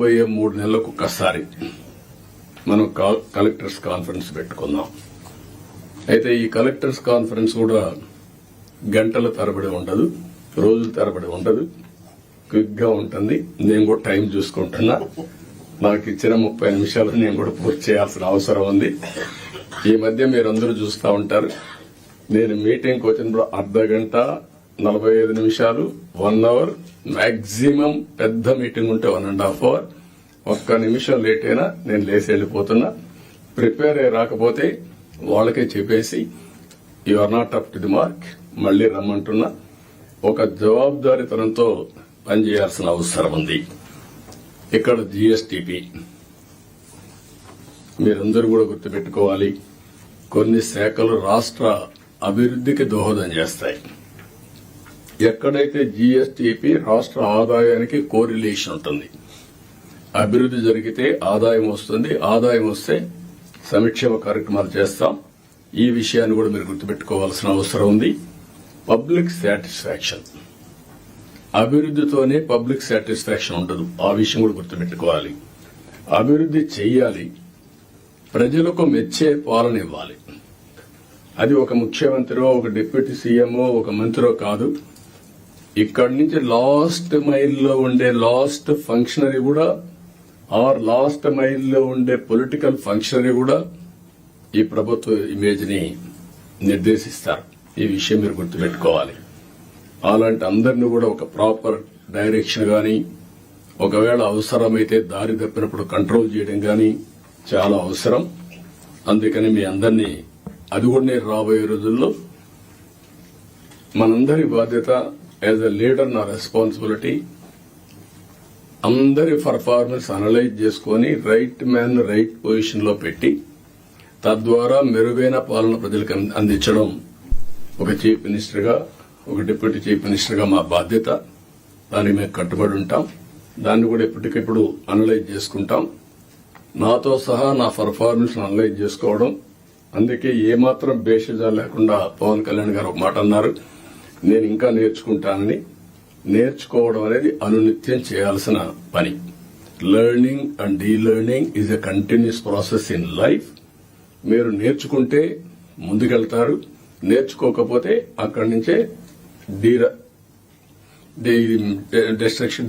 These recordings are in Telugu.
పోయే 3 నెలలకు ఒక్కసారి మనం కలెక్టర్స్ కాన్ఫరెన్స్ పెట్టుకుందాం. అయితే ఈ కలెక్టర్స్ కాన్ఫరెన్స్ కూడా గంటల తరబడి ఉండదు, రోజుల తరబడి ఉండదు, క్విక్ గా ఉంటుంది. నేను కూడా టైం చూసుకుంటున్నా. నాకు ఇచ్చిన 30 నిమిషాలు నేను కూడా పూర్తి చేయాల్సిన అవసరం ఉంది. ఈ మధ్య మీరందరూ చూస్తూ ఉంటారు, నేను మీటింగ్కి వచ్చినప్పుడు అర్ధ గంట 45 నిమిషాలు 1 అవర్, మాక్సిమం పెద్ద మీటింగ్ ఉంటే 1.5 అవర్. ఒక్క నిమిషం లేట్ అయినా నేను లేచి వెళ్లిపోతున్నా. ప్రిపేర్ అయ్యి రాకపోతే వాళ్ళకే చెప్పేసి you are not up to the mark, మళ్లీ రమ్మంటున్నా. ఒక జవాబుదారీతనంతో పనిచేయాల్సిన అవసరం ఉంది. ఇక్కడ జీఎస్టీపీ మీరందరూ కూడా గుర్తుపెట్టుకోవాలి. కొన్ని శాఖలు రాష్ట్ర అభివృద్ధికి దోహదం చేస్తాయి. ఎక్కడైతే జీఎస్టీపీ రాష్ట్ర ఆదాయానికి కోరిలేషన్ ఉంటుంది, అభివృద్ది జరిగితే ఆదాయం వస్తుంది, ఆదాయం వస్తే సంక్షేమ కార్యక్రమాలు చేస్తాం. ఈ విషయాన్ని కూడా మీరు గుర్తుపెట్టుకోవాల్సిన అవసరం ఉంది. పబ్లిక్ సాటిస్ఫాక్షన్, అభివృద్దితోనే పబ్లిక్ సాటిస్ఫాక్షన్ ఉండదు. ఆ విషయం కూడా గుర్తుపెట్టుకోవాలి. అభివృద్ది చెయ్యాలి, ప్రజలకు మెచ్చే పాలన ఇవ్వాలి. అది ఒక ముఖ్యమంత్రో, ఒక డిప్యూటీ సీఎంఓ, ఒక మంత్రో కాదు. ఇక్కడి నుంచి లాస్ట్ మైల్లో ఉండే లాస్ట్ ఫంక్షనరీ కూడా, ఆర్ లాస్ట్ మైల్లో ఉండే పొలిటికల్ ఫంక్షనరీ కూడా ఈ ప్రభుత్వ ఇమేజ్ ని నిర్దేశిస్తారు. ఈ విషయం మీరు గుర్తుపెట్టుకోవాలి. అలాంటి అందరినీ కూడా ఒక ప్రాపర్ డైరెక్షన్ గాని, ఒకవేళ అవసరమైతే దారి తప్పినప్పుడు కంట్రోల్ చేయడం గాని చాలా అవసరం. అందుకని మీ అందరినీ, అది కూడా నేను రాబోయే రోజుల్లో మనందరి బాధ్యత యాజ్ ఎ లీడర్, నా రెస్పాన్సిబిలిటీ అందరి పర్ఫార్మెన్స్ అనలైజ్ చేసుకుని రైట్ మ్యాన్ రైట్ పొజిషన్ లో పెట్టి తద్వారా మెరుగైన పాలన ప్రజలకు అందించడం ఒక చీఫ్ మినిస్టర్ గా, ఒక డిప్యూటీ చీఫ్ మినిస్టర్ గా మా బాధ్యత. దానికి మేము కట్టుబడి ఉంటాం. దాన్ని కూడా ఎప్పటికెప్పుడు అనలైజ్ చేసుకుంటాం. నాతో సహా నా పర్ఫార్మెన్స్ అనలైజ్ చేసుకోవడం. అందుకే ఏమాత్రం బేషజా లేకుండా పవన్ కళ్యాణ్ గారు ఒక మాట అన్నారు, నేను ఇంకా నేర్చుకుంటానని. నేర్చుకోవడం అనేది అనునిత్యం చేయాల్సిన పని. Learning and delearning is a continuous process in life. మీరు నేర్చుకుంటే ముందుకెళ్తారు, నేర్చుకోకపోతే అక్కడి నుంచే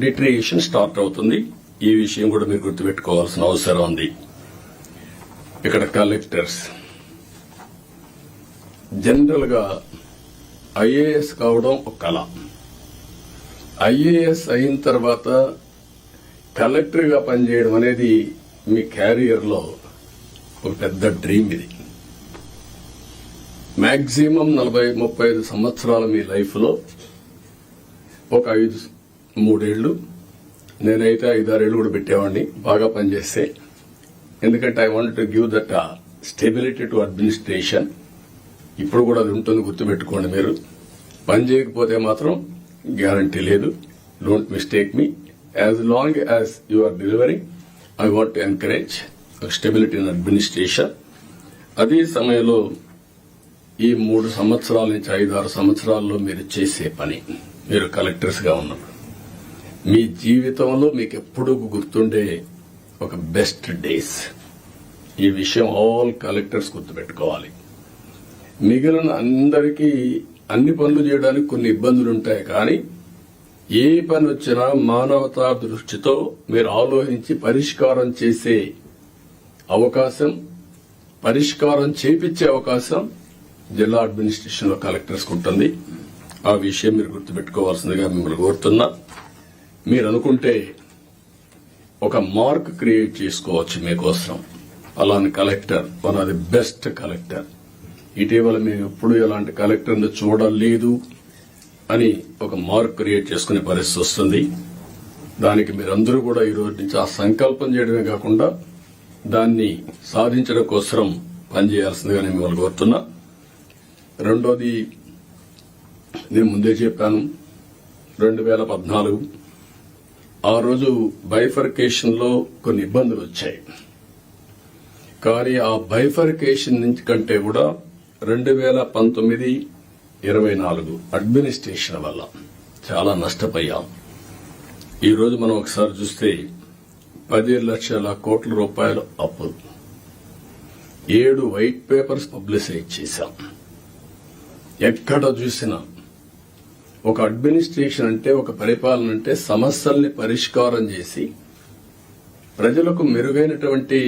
డిట్రియేషన్ స్టార్ట్ అవుతుంది. ఈ విషయం కూడా మీరు గుర్తుపెట్టుకోవాల్సిన అవసరం ఉంది. ఇక్కడ కలెక్టర్స్ జనరల్ గా ఐఏఎస్ కావడం ఒక కళ. ఐఏఎస్ అయిన తర్వాత కలెక్టర్ గా పనిచేయడం అనేది మీ క్యారియర్ లో ఒక పెద్ద డ్రీమ్. ఇది మాక్సిమం 40-35 సంవత్సరాల మీ లైఫ్ లో ఒక 3 ఏళ్లు, నేనైతే 5-6 ఏళ్లు కూడా పెట్టేవాడిని బాగా పనిచేస్తే. ఎందుకంటే I want to give that stability to administration. ఇప్పుడు కూడా అది ఉంటుంది, గుర్తుపెట్టుకోండి. మీరు పని చేయకపోతే మాత్రం గ్యారంటీ లేదు. Don't mistake me. As long as you are delivering, I want to encourage stability in administration. అదే సమయంలో ఈ 3 సంవత్సరాల నుంచి 5-6 సంవత్సరాల్లో మీరు చేసే పని, మీరు కలెక్టర్స్ గా ఉన్నప్పుడు మీ జీవితంలో మీకు ఎప్పుడూ గుర్తుండే ఒక బెస్ట్ డేస్. ఈ విషయం ఆల్ కలెక్టర్స్ గుర్తుపెట్టుకోవాలి. మిగిలిన అందరికీ అన్ని పనులు చేయడానికి కొన్ని ఇబ్బందులు ఉంటాయి, కానీ ఏ పని వచ్చినా మానవతా దృష్టితో మీరు ఆలోచించి పరిష్కారం చేసే అవకాశం, పరిష్కారం చేపించే అవకాశం జిల్లా అడ్మినిస్ట్రేషన్ లో కలెక్టర్స్ ఉంటుంది. ఆ విషయం మీరు గుర్తుపెట్టుకోవాల్సిందిగా మిమ్మల్ని కోరుతున్నా. మీరు అనుకుంటే ఒక మార్క్ క్రియేట్ చేసుకోవచ్చు మీకోసం. అలాంటి collector, one of the best collector. ఇటీవల మేము ఎప్పుడు ఇలాంటి కలెక్టర్ని చూడలేదు అని ఒక మార్క్ క్రియేట్ చేసుకునే పరిస్థితి వస్తుంది. దానికి మీరందరూ కూడా ఈ రోజు నుంచి ఆ సంకల్పం చేయడమే కాకుండా దాన్ని సాధించడం కోసం పనిచేయాల్సిందిగా నేను మిమ్మల్ని కోరుతున్నా. రెండోది, నేను ముందే చెప్పాను, 2014 ఆ రోజు బైఫర్కేషన్ లో కొన్ని ఇబ్బందులు వచ్చాయి. కానీ ఆ బైఫర్కేషన్ నుంచి కంటే కూడా 2019-24 అడ్మినిస్ట్రేషన్ వల్ల చాలా నష్టపోయాం. ఈ రోజు మనం ఒకసారి చూస్తే 10 లక్షల కోట్ల రూపాయల అప్పులు, 7 వైట్ పేపర్స్ పబ్లిసైజ్ చేశాం. ఎక్కడ చూసినా ఒక అడ్మినిస్ట్రేషన్ అంటే, ఒక పరిపాలన అంటే సమస్యల్ని పరిష్కారం చేసి ప్రజలకు మెరుగైనటువంటి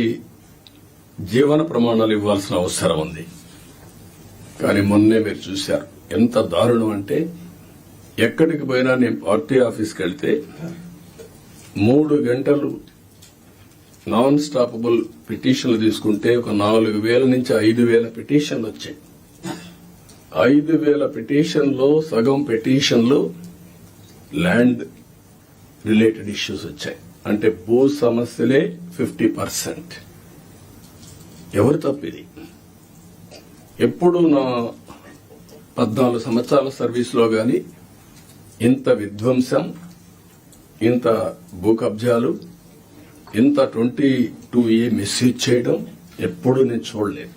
జీవన ప్రమాణాలు ఇవ్వాల్సిన అవసరం ఉంది. కానీ మొన్నే మీరు చూశారు ఎంత దారుణం అంటే, ఎక్కడికి పోయినా నేను పార్టీ ఆఫీస్కి వెళ్తే 3 గంటలు నాన్ స్టాపబుల్ పిటిషన్లు తీసుకుంటే ఒక 4,000 నుంచి 5,000 పిటిషన్లు వచ్చాయి. 5,000 పిటిషన్లో సగం పిటిషన్లు ల్యాండ్ రిలేటెడ్ ఇష్యూస్ వచ్చాయి. అంటే భూ సమస్యలే 50%. ఎవరు తప్పిది? ఎప్పుడు నా 14 సంవత్సరాల సర్వీసులో గాని ఇంత విధ్వంసం, ఇంత భూ కబ్జాలు, ఇంత 22A మిస్యూజ్ చేయడం ఎప్పుడు నేను చూడలేదు.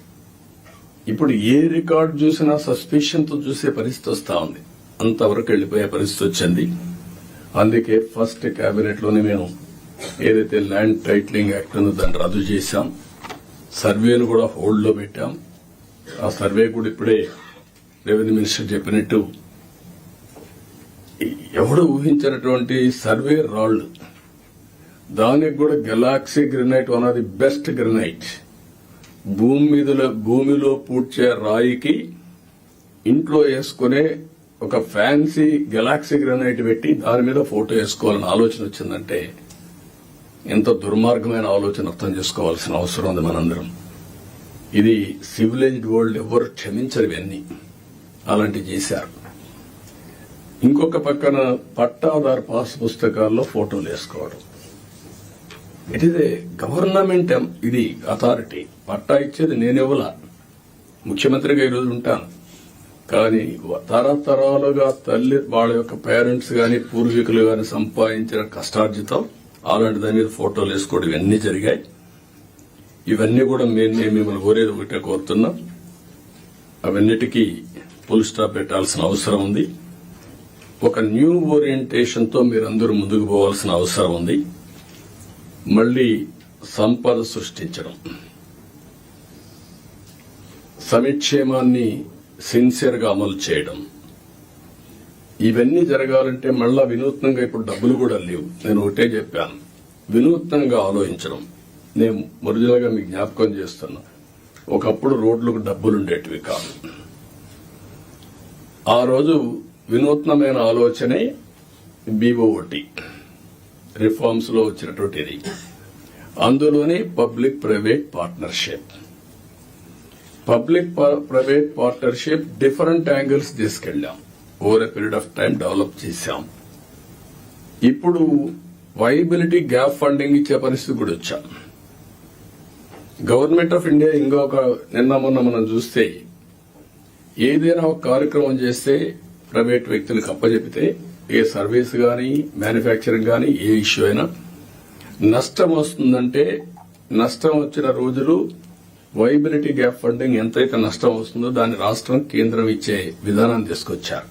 ఇప్పుడు ఏ రికార్డు చూసినా సస్పిషన్ తో చూసే పరిస్థితి వస్తా ఉంది. అంతవరకు వెళ్లిపోయే పరిస్థితి వచ్చింది. అందుకే ఫస్ట్ కేబినెట్ లోనే మేము ఏదైతే ల్యాండ్ టైటిలింగ్ యాక్ట్ ఉందో దాన్ని రద్దు చేశాం. సర్వేను కూడా హోల్డ్ లో పెట్టాం. ఆ సర్వే కూడా ఇప్పుడే రెవెన్యూ మినిస్టర్ చెప్పినట్టు ఎవడు ఊహించినటువంటి సర్వే రాళ్లు, దానికి కూడా Galaxy granite, one of the best granite. భూమిలో పూడ్చే రాయికి ఇంట్లో వేసుకునే ఒక ఫ్యాన్సీ గెలాక్సీ గ్రెనైట్ పెట్టి దాని మీద ఫోటో వేసుకోవాలని ఆలోచన వచ్చిందంటే ఎంత దుర్మార్గమైన ఆలోచన అర్థం చేసుకోవాల్సిన అవసరం ఉంది మనందరం. ఇది సివిలైజ్డ్ వరల్డ్ ఎవరు క్షమించరు. ఇవన్నీ అలాంటివి చేశారు. ఇంకొక పక్కన పట్టాదారు పాస్ పుస్తకాల్లో ఫోటోలు వేసుకోవడం. ఇట్ ఈస్ ఏ గవర్నమెంట్, ఇది అథారిటీ. పట్టా ఇచ్చేది నేనెవలా, ముఖ్యమంత్రిగా ఈరోజు ఉంటాను. కానీ తరతరాలుగా తల్లి వాళ్ళ యొక్క పేరెంట్స్ గాని పూర్వీకులు గాని సంపాదించిన కష్టార్జితం అలాంటి దాని మీద ఫోటోలు వేసుకోవడం ఇవన్నీ జరిగాయి. ఇవన్నీ కూడా నేను మిమ్మల్ని కోరేది ఒకటే కోరుతున్నాం, అవన్నిటికీ ఫుల్ స్టాప్ పెట్టాల్సిన అవసరం ఉంది. ఒక న్యూ ఓరియంటేషన్ తో మీరందరూ ముందుకు పోవాల్సిన అవసరం ఉంది. మళ్లీ సంపద సృష్టించడం, సంక్షేమాన్ని సిన్సియర్ గా అమలు చేయడం, ఇవన్నీ జరగాలంటే మళ్ళా వినూత్నంగా ఇప్పుడు డబ్బులు కూడా లేవు. నేను ఒకటే చెప్పాను, వినూత్నంగా ఆలోచించడం. నేను ఒరిజినల్గా మీకు జ్ఞాపకం చేస్తున్నా, ఒకప్పుడు రోడ్లకు డబ్బులుండేటివి కాదు. ఆ రోజు వినూత్నమైన ఆలోచనే BOT రిఫార్మ్స్ లో వచ్చినటువంటిది. అందులోనే public private partnership. Public private partnership different angles తీసుకెళ్లాం. Over a period of time develop చేశాం. ఇప్పుడు వైబిలిటీ గ్యాప్ ఫండింగ్ ఇచ్చే పరిస్థితి కూడా వచ్చాం. గవర్నమెంట్ ఆఫ్ ఇండియా ఇంకొక నిన్న మొన్న మనం చూస్తే ఏదైనా ఒక కార్యక్రమం చేస్తే ప్రైవేట్ వ్యక్తులకు అప్పచెపితే, ఏ సర్వీస్ గాని మ్యానుఫ్యాక్చరింగ్ గాని ఏ ఇష్యూ అయినా నష్టం వస్తుందంటే, నష్టం వచ్చిన రోజులు వైబిలిటీ గ్యాప్ ఫండింగ్ ఎంతైతే నష్టం వస్తుందో దాన్ని రాష్ట్రం కేంద్రం ఇచ్చే విధానాన్ని తీసుకొచ్చారు.